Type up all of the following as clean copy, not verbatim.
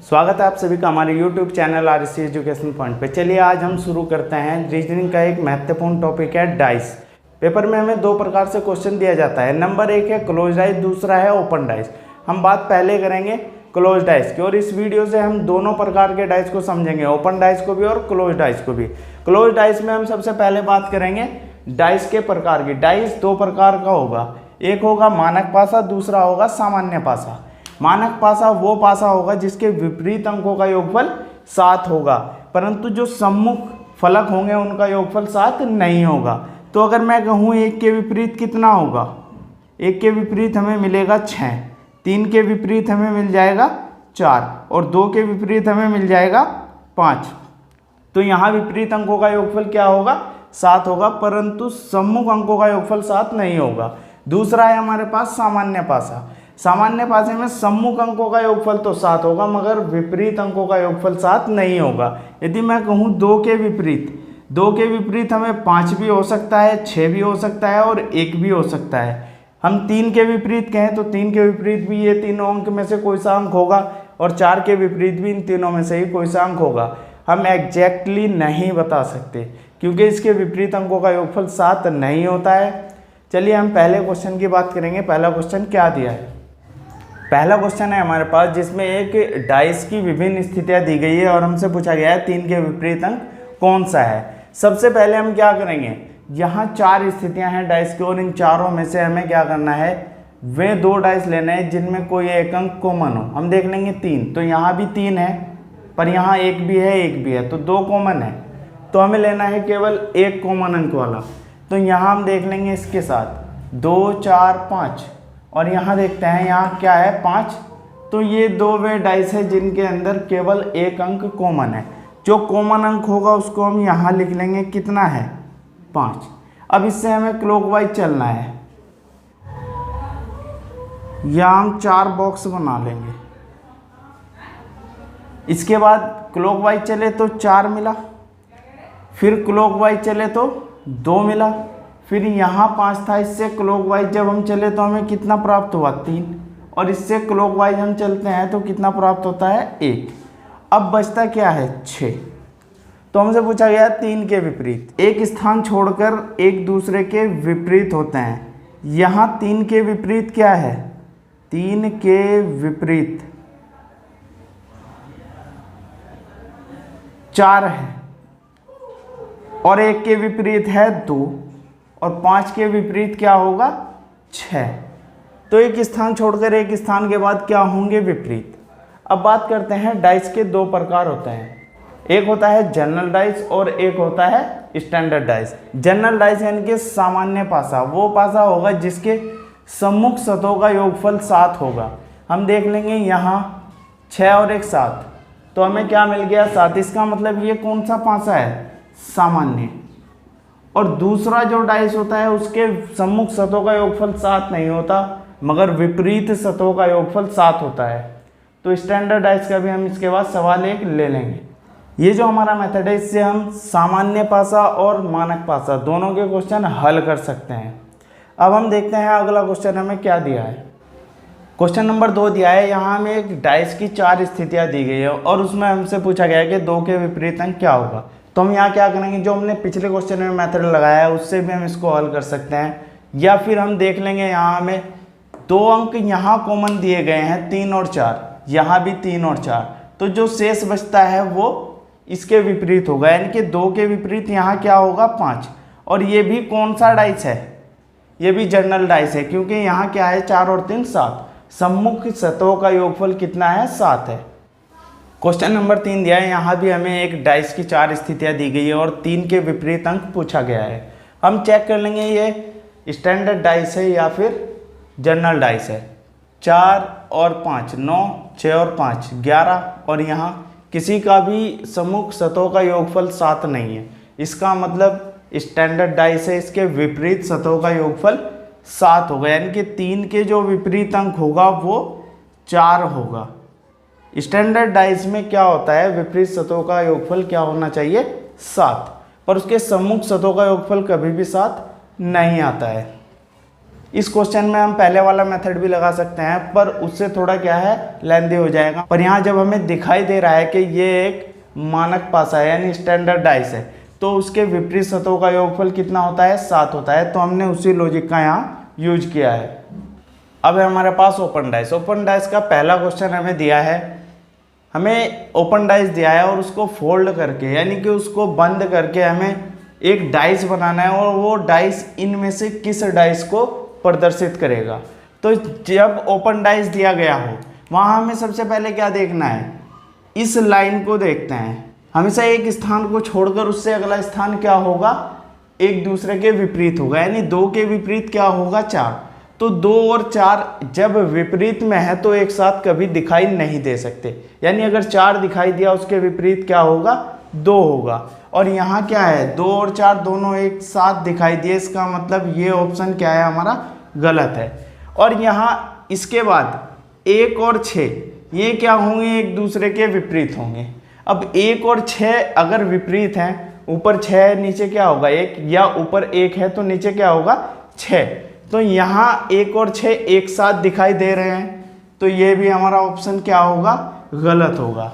स्वागत है आप सभी का हमारे YouTube channel RSC education point पे। चलिए आज हम शुरू करते हैं। रीजनिंग का एक महत्वपूर्ण टॉपिक है डाइस। पेपर में हमें दो प्रकार से क्वेश्चन दिया जाता है। नंबर एक है क्लोज डाइस, दूसरा है ओपन डाइस। हम बात पहले करेंगे क्लोज डाइस की और इस वीडियो से हम दोनों प्रकार के डाइस को समझेंगे, ओपन डाइस को भी और क्लोज डाइस को भी। क्लोज डाइस में हम सबसे पहले बात करेंगे डाइस के प्रकार की। डाइस दो प्रकार का होगा, एक होगा मानक पासा, दूसरा होगा सामान्य पासा। मानक पासा वो पासा होगा जिसके विपरीत अंकों का योगफल 7 होगा, परंतु जो सम्मुख फलक होंगे उनका योगफल 7 नहीं होगा। तो अगर मैं कहूँ 1 के विपरीत कितना होगा, 1 के विपरीत हमें मिलेगा 6, 3 के विपरीत हमें मिल जाएगा 4 और 2 के विपरीत हमें मिल जाएगा 5। तो यहाँ विपरीत अंकों का योगफल क्या होगा, 7 होगा, परंतु सम्मुख अंकों का योगफल 7 नहीं होगा। दूसरा है हमारे पास सामान्य पासा। सामान्य पासे में सम्मुख अंकों का योगफल तो 7 होगा मगर विपरीत अंकों का योगफल 7 नहीं होगा। यदि मैं कहूँ 2 के विपरीत हमें 5 भी हो सकता है, 6 भी हो सकता है और 1 भी हो सकता है। हम 3 के विपरीत कहें तो 3 के विपरीत भी ये तीनों अंक में से कोई सा अंक होगा और 4 के विपरीत भी इन तीनों में से ही कोई सा अंक होगा। हम एग्जैक्टली नहीं बता सकते क्योंकि इसके विपरीत अंकों का योगफल 7 नहीं होता है। चलिए हम पहले क्वेश्चन की बात करेंगे। पहला क्वेश्चन क्या दिया है, पहला क्वेश्चन है हमारे पास जिसमें एक डाइस की विभिन्न स्थितियां दी गई है और हमसे पूछा गया है 3 के विपरीत अंक कौन सा है। सबसे पहले हम क्या करेंगे, यहाँ 4 स्थितियां हैं डाइस की और इन चारों में से हमें क्या करना है, वे 2 डाइस लेने हैं जिनमें कोई एक अंक कॉमन हो। हम देख लेंगे 3, तो यहाँ भी 3 है पर यहाँ 1 भी है 1 भी है, तो 2 कॉमन है। तो हमें लेना है केवल एक कॉमन अंक वाला। तो यहाँ हम देख लेंगे इसके साथ 2, 4, 5 और यहाँ देखते हैं यहाँ क्या है 5। तो ये 2 वे डाइस है जिनके अंदर केवल एक अंक कॉमन है। जो कॉमन अंक होगा उसको हम यहाँ लिख लेंगे, कितना है 5। अब इससे हमें क्लॉकवाइज चलना है, यहाँ हम 4 बॉक्स बना लेंगे। इसके बाद क्लॉकवाइज चले तो 4 मिला, फिर क्लॉकवाइज चले तो 2 मिला, फिर यहाँ 5 था। इससे क्लॉकवाइज जब हम चले तो हमें कितना प्राप्त हुआ 3 और इससे क्लॉकवाइज हम चलते हैं तो कितना प्राप्त होता है 1। अब बचता क्या है 6। तो हमसे पूछा गया 3 के विपरीत, एक स्थान छोड़कर एक दूसरे के विपरीत होते हैं। यहाँ 3 के विपरीत क्या है, 3 के विपरीत 4 है और 1 के विपरीत है 2 और 5 के विपरीत क्या होगा 6। तो एक स्थान छोड़कर एक स्थान के बाद क्या होंगे विपरीत। अब बात करते हैं डाइस के 2 प्रकार होते हैं, एक होता है जनरल डाइस और एक होता है स्टैंडर्ड डाइस। जनरल डाइस यानी कि सामान्य पासा, वो पासा होगा जिसके सम्मुख सतहों का योगफल 7 होगा। हम देख लेंगे यहाँ 6 और 1 7, तो हमें क्या मिल गया 7। इसका मतलब ये कौन सा पासा है, सामान्य। और दूसरा जो डाइस होता है उसके सम्मुख सतहों का योगफल 7 नहीं होता मगर विपरीत सतहों का योगफल 7 होता है। तो स्टैंडर्ड डाइस का भी हम इसके बाद सवाल एक ले लेंगे। ये जो हमारा मेथड है इससे हम सामान्य पासा और मानक पासा दोनों के क्वेश्चन हल कर सकते हैं। अब हम देखते हैं अगला क्वेश्चन हमें क्या दिया है। क्वेश्चन नंबर 2 दिया है, यहाँ हमें एक डाइस की 4 स्थितियाँ दी गई है और उसमें हमसे पूछा गया है कि 2 के विपरीत अंक क्या होगा। तो हम यहाँ क्या करेंगे, जो हमने पिछले क्वेश्चन में मेथड लगाया है उससे भी हम इसको हल कर सकते हैं, या फिर हम देख लेंगे यहाँ हमें 2 अंक यहाँ कॉमन दिए गए हैं 3 और 4, यहाँ भी 3 और 4, तो जो शेष बचता है वो इसके विपरीत होगा, यानी कि 2 के विपरीत यहाँ क्या होगा 5। और ये भी कौन सा डाइस है, ये भी जनरल डाइस है क्योंकि यहाँ क्या है 4 और 3 7, सम्मुख सतहों का योगफल कितना है 7 है। क्वेश्चन नंबर 3 दिया है, यहाँ भी हमें एक डाइस की 4 स्थितियाँ दी गई है और 3 के विपरीत अंक पूछा गया है। हम चेक कर लेंगे ये स्टैंडर्ड डाइस है या फिर जनरल डाइस है। 4 और 5 9, 6 और 5 11 और यहाँ किसी का भी सम्मुख सतहों का योगफल 7 नहीं है। इसका मतलब स्टैंडर्ड डाइस है, इसके विपरीत सतहों का योगफल 7 होगा, यानी कि 3 के जो विपरीत अंक होगा वो 4 होगा। स्टैंडर्ड डाइस में क्या होता है, विपरीत सतहों का योगफल क्या होना चाहिए 7, पर उसके सम्मुख सतहों का योगफल कभी भी 7 नहीं आता है। इस क्वेश्चन में हम पहले वाला मेथड भी लगा सकते हैं, पर उससे थोड़ा क्या है, लेंथी हो जाएगा। पर यहाँ जब हमें दिखाई दे रहा है कि ये एक मानक पासा है यानी स्टैंडर्ड डाइस है, तो उसके विपरीत सतहों का योगफल कितना होता है, 7 होता है। तो हमने उसी लॉजिक का यहाँ यूज किया है। अब है हमारे पास ओपन डाइस। ओपन डाइस का पहला क्वेश्चन हमें दिया है, हमें ओपन डाइस दिया है और उसको फोल्ड करके यानी कि उसको बंद करके हमें एक डाइस बनाना है, और वो डाइस इनमें से किस डाइस को प्रदर्शित करेगा। तो जब ओपन डाइस दिया गया हो, वहाँ हमें सबसे पहले क्या देखना है, इस लाइन को देखते हैं। हमेशा एक स्थान को छोड़कर उससे अगला स्थान क्या होगा, एक दूसरे के विपरीत होगा, यानी 2 के विपरीत क्या होगा, 4। तो 2 और 4 जब विपरीत में है तो एक साथ कभी दिखाई नहीं दे सकते, यानी अगर 4 दिखाई दिया उसके विपरीत क्या होगा, 2 होगा। और यहाँ क्या है, 2 और 4 दोनों एक साथ दिखाई दिए, इसका मतलब ये ऑप्शन क्या है हमारा, गलत है। और यहाँ इसके बाद 1 और 6 ये क्या होंगे, एक दूसरे के विपरीत होंगे। अब 1 और 6 अगर विपरीत हैं, ऊपर 6 है नीचे क्या होगा 1, या ऊपर 1 है तो नीचे क्या होगा 6। तो यहाँ 1 और 6 एक साथ दिखाई दे रहे हैं, तो ये भी हमारा ऑप्शन क्या होगा, गलत होगा।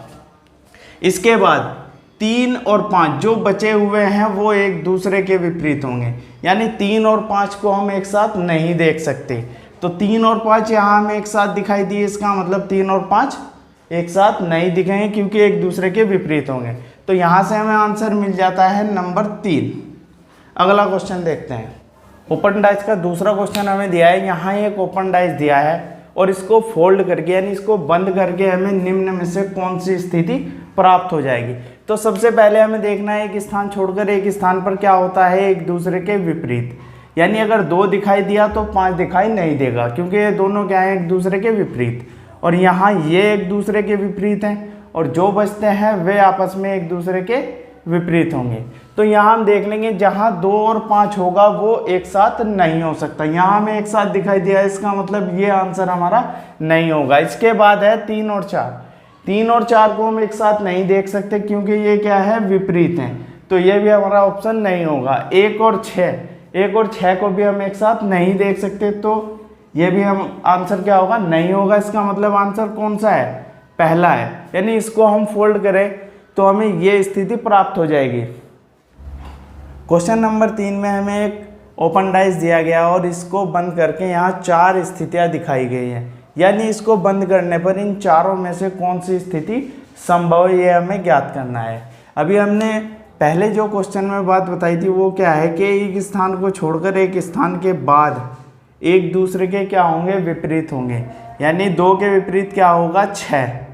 इसके बाद 3 और 5 जो बचे हुए हैं वो एक दूसरे के विपरीत होंगे, यानी 3 और 5 को हम एक साथ नहीं देख सकते। तो 3 और 5 यहाँ हमें एक साथ दिखाई दिए, इसका मतलब 3 और 5 एक साथ नहीं दिखेंगे क्योंकि एक दूसरे के विपरीत होंगे। तो यहाँ से हमें आंसर मिल जाता है नंबर 3। अगला क्वेश्चन देखते हैं। ओपन डाइस का दूसरा क्वेश्चन हमें दिया है, यहाँ एक ओपन डाइस दिया है और इसको फोल्ड करके यानी इसको बंद करके हमें निम्न में से कौन सी स्थिति प्राप्त हो जाएगी। तो सबसे पहले हमें देखना है एक स्थान छोड़कर एक स्थान पर क्या होता है, एक दूसरे के विपरीत। यानी अगर 2 दिखाई दिया तो 5 दिखाई नहीं देगा क्योंकि ये दोनों क्या है, एक दूसरे के विपरीत। और यहाँ ये एक दूसरे के विपरीत हैं और जो बचते हैं वे आपस में एक दूसरे के विपरीत होंगे। तो यहाँ हम देख लेंगे जहाँ 2 और 5 होगा वो एक साथ नहीं हो सकता। यहाँ हमें एक साथ दिखाई दिया, इसका मतलब ये आंसर हमारा नहीं होगा। इसके बाद है 3 और 4। 3 और 4 को हम एक साथ नहीं देख सकते क्योंकि ये क्या है, विपरीत हैं, तो ये भी हमारा ऑप्शन नहीं होगा। 1 और 6 को भी हम एक साथ नहीं देख सकते, तो ये भी हम आंसर क्या होगा, नहीं होगा। इसका मतलब आंसर कौन सा है, पहला है। यानी इसको हम फोल्ड करें तो हमें ये स्थिति प्राप्त हो जाएगी। क्वेश्चन नंबर 3 में हमें एक ओपन डाइस दिया गया और इसको बंद करके यहाँ 4 स्थितियाँ दिखाई गई हैं, यानी इसको बंद करने पर इन चारों में से कौन सी स्थिति संभव है ये हमें ज्ञात करना है। अभी हमने पहले जो क्वेश्चन में बात बताई थी वो क्या है कि एक स्थान को छोड़कर एक स्थान के बाद एक दूसरे के क्या होंगे, विपरीत होंगे। यानी 2 के विपरीत क्या होगा, 6।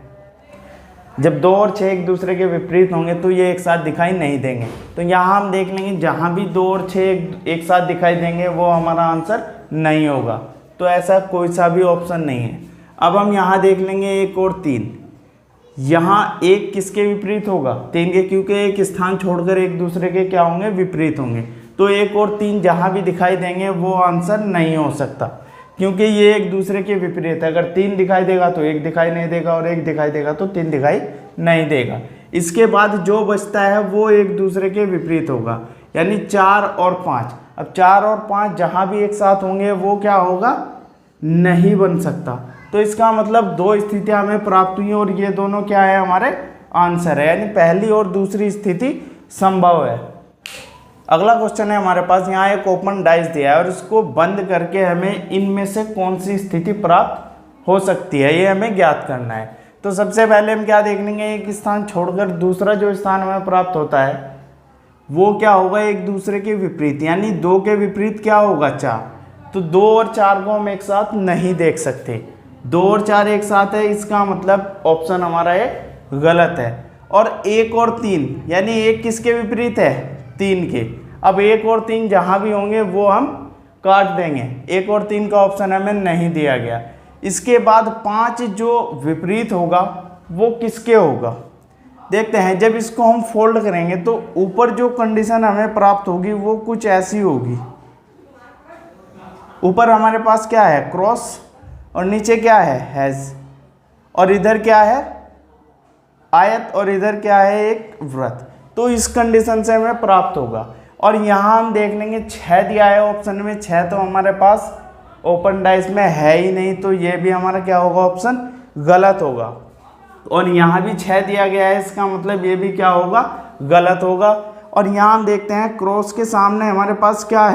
जब 2 और 6 एक दूसरे के विपरीत होंगे तो ये एक साथ दिखाई नहीं देंगे। तो यहाँ हम देख लेंगे जहाँ भी 2 और 6 एक साथ दिखाई देंगे वो हमारा आंसर नहीं होगा। तो ऐसा कोई सा भी ऑप्शन नहीं है। अब हम यहाँ देख लेंगे 1 और 3। यहाँ 1 किसके विपरीत होगा, 3 के, क्योंकि एक स्थान छोड़कर एक दूसरे के क्या होंगे, विपरीत होंगे। तो 1 और 3 जहाँ भी दिखाई देंगे वो आंसर नहीं हो सकता क्योंकि ये एक दूसरे के विपरीत है। अगर 3 दिखाई देगा तो 1 दिखाई नहीं देगा और 1 दिखाई देगा तो 3 दिखाई नहीं देगा। इसके बाद जो बचता है वो एक दूसरे के विपरीत होगा, यानी 4 और 5। अब 4 और 5 जहाँ भी एक साथ होंगे वो क्या होगा, नहीं बन सकता। तो इसका मतलब 2 स्थितियाँ हमें प्राप्त हुई और ये दोनों क्या है, हमारे आंसर है, यानी पहली और दूसरी स्थिति संभव है। अगला क्वेश्चन है हमारे पास, यहाँ एक ओपन डाइस दिया है और इसको बंद करके हमें इनमें से कौन सी स्थिति प्राप्त हो सकती है ये हमें ज्ञात करना है। तो सबसे पहले हम क्या देख लेंगे, एक स्थान छोड़कर दूसरा जो स्थान हमें प्राप्त होता है वो क्या होगा, एक दूसरे के विपरीत। यानी 2 के विपरीत क्या होगा, 4। तो 2 और 4 को हम एक साथ नहीं देख सकते। 2 और 4 एक साथ है, इसका मतलब ऑप्शन हमारा ये गलत है। और 1 और 3 यानी 1 किसके विपरीत है, 3 के। अब 1 और 3 जहाँ भी होंगे वो हम काट देंगे, 1 और 3 का ऑप्शन हमें नहीं दिया गया। इसके बाद 5 जो विपरीत होगा वो किसके होगा, देखते हैं। जब इसको हम फोल्ड करेंगे तो ऊपर जो कंडीशन हमें प्राप्त होगी वो कुछ ऐसी होगी। ऊपर हमारे पास क्या है, क्रॉस, और नीचे क्या है, हैज, और इधर क्या है, आयत, और इधर क्या है, एक वृत्त। तो इस कंडीशन से हमें प्राप्त होगा। और यहाँ हम देख लेंगे 6 दिया है ऑप्शन में, 6 तो हमारे पास ओपन डाइस में है ही नहीं, तो ये भी हमारा क्या होगा, ऑप्शन गलत होगा। और यहाँ भी 6 दिया गया है, इसका मतलब ये भी क्या होगा, गलत होगा। और यहाँ हम देखते हैं क्रॉस के सामने हमारे पास क्या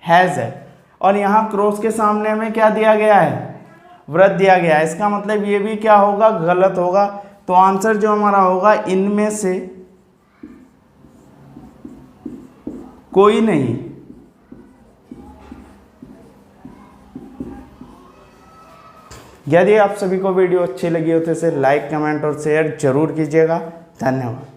हैज़ है, और यहाँ क्रॉस के सामने हमें क्या दिया गया है, वृत्त दिया गया है, इसका मतलब ये भी क्या होगा, गलत होगा। तो आंसर जो हमारा होगा, इनमें से कोई नहीं। यदि आप सभी को वीडियो अच्छी लगी हो तो इसे लाइक, कमेंट और शेयर जरूर कीजिएगा। धन्यवाद।